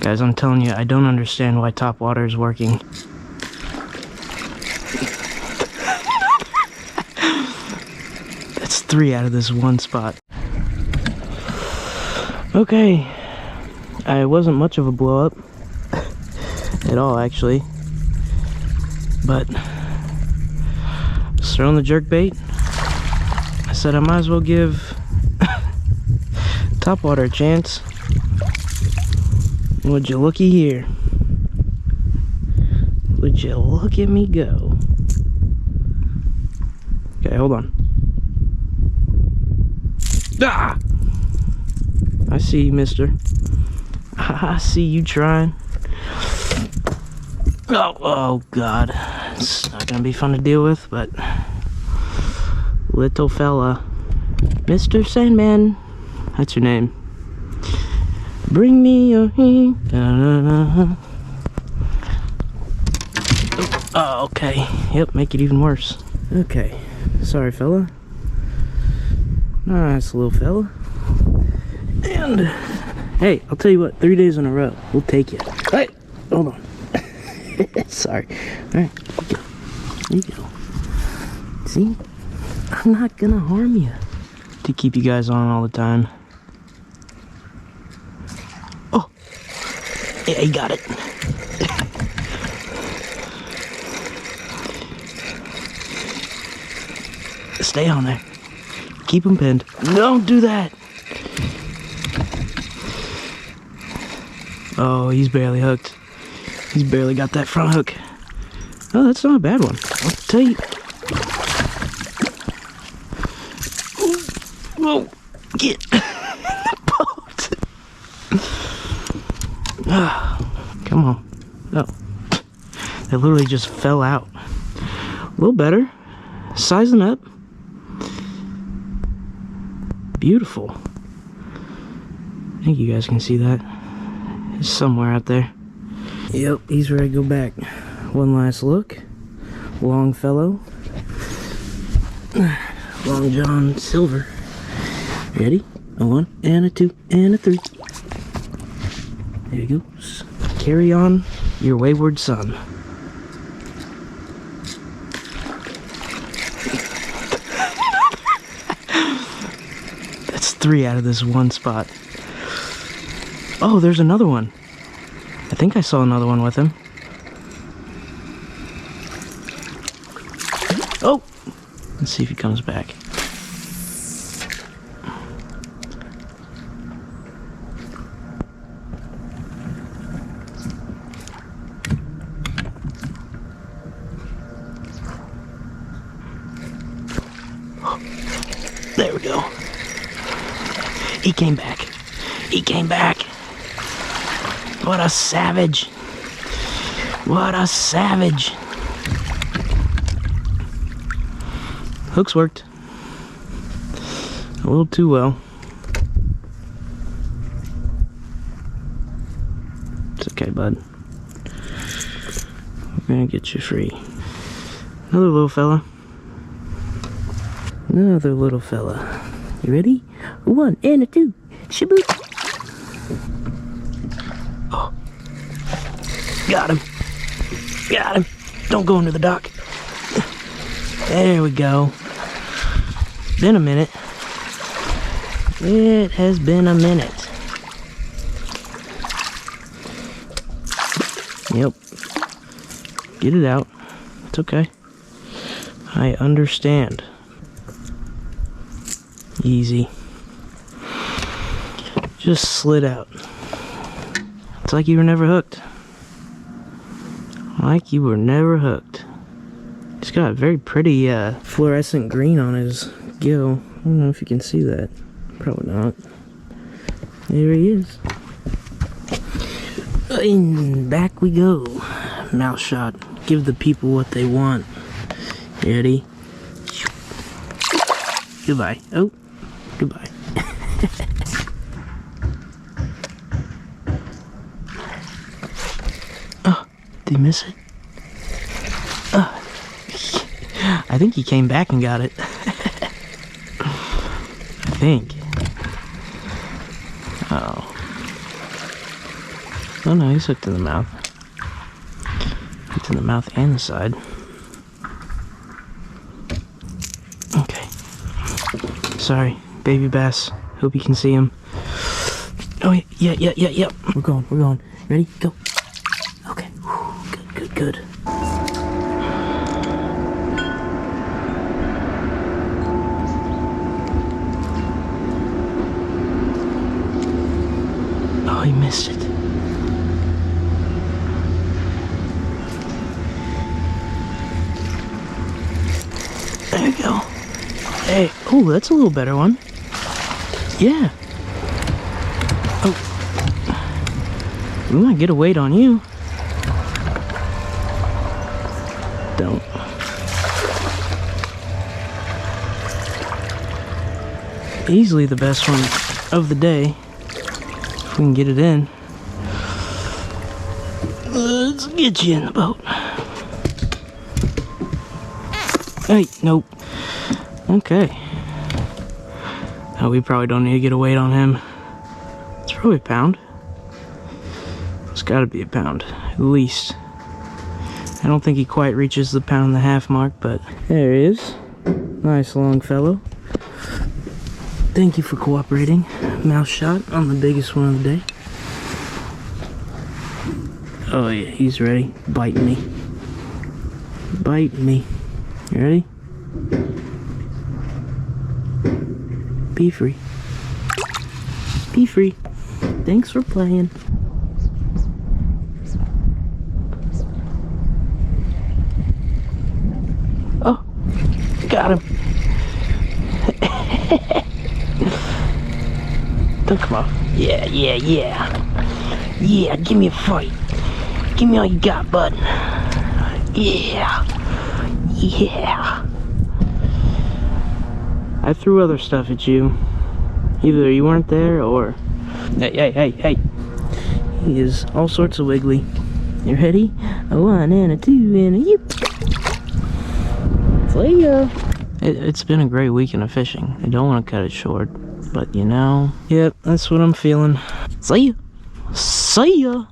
Guys, I'm telling you, I don't understand why top water is working. That's 3 out of this one spot. Okay, I wasn't much of a blow up at all, actually, but just throwing the jerkbait. I said I might as well give topwater a chance. Would you looky here? Would you look at me go? Okay, hold on. Ah! I see you, mister. I see you trying. Oh God. It's not gonna be fun to deal with, but little fella. Mr. Sandman. That's your name. Bring me your heat. Oh, okay. Yep, make it even worse. Okay. Sorry, fella. Nice little fella. And hey, I'll tell you what, 3 days in a row, we'll take you. Hey, hold on. Sorry. Alright, there you go. See? I'm not gonna harm you. To keep you guys on all the time. Oh! Yeah, you got it. Stay on there. Keep him pinned. Don't do that! Oh, he's barely hooked. He's barely got that front hook. Oh, that's not a bad one. I'll tell you. Whoa, get in the boat. Come on. Oh, they literally just fell out. A little better. Sizing up. Beautiful. I think you guys can see that. It's somewhere out there. Yep, he's ready to go back. One last look. Long fellow. Long John Silver. Ready? A 1 and a 2 and a 3. There he goes. Carry on, your wayward son. That's 3 out of this one spot. Oh, there's another one. I think I saw another one with him. Oh! Let's see if he comes back. There we go. He came back. He came back. What a savage. What a savage. Hooks worked. A little too well. It's okay, bud. We're gonna get you free. Another little fella. Another little fella. You ready? A 1 and a 2. Shaboop. Oh. Got him. Got him. Don't go into the dock. There we go. Been a minute. It has been a minute. Yep. Get it out. It's okay. I understand. Easy. Just slid out. It's like you were never hooked. Like you were never hooked. He's got a very pretty fluorescent green on his gill. I don't know if you can see that. Probably not. There he is. And back we go. Mouth shot. Give the people what they want. Ready? Goodbye. Oh, goodbye. Oh, did he miss it? I think he came back and got it. I think. Uh-oh. Oh no, he's hooked in the mouth. Hooked in the mouth and the side. Okay. Sorry, baby bass. Hope you can see him. Oh yeah. We're going. Ready? Go. Okay. Whew, good. Oh, he missed it. There you go. Hey, oh, that's a little better one. Yeah. Oh. We might get a weight on you. Don't. Easily the best one of the day. If we can get it in. Let's get you in the boat. Hey, nope. Okay. Oh, we probably don't need to get a weight on him. It's probably a pound. It's gotta be a pound, at least. I don't think he quite reaches the 1.5 pound mark, but there he is. Nice long fellow. Thank you for cooperating. Mouth shot on the biggest one of the day. Oh yeah, he's ready. Bite me. Bite me. You ready? Be free. Be free. Thanks for playing. Oh, got him. Don't come off. Yeah. Yeah, give me a fight. Give me all you got, bud. Yeah. I threw other stuff at you. Either you weren't there or... Hey. He is all sorts of wiggly. You ready? A 1 and a 2 and a yip. See ya. It's been a great weekend of fishing. I don't want to cut it short, but you know... Yep, that's what I'm feeling. See ya.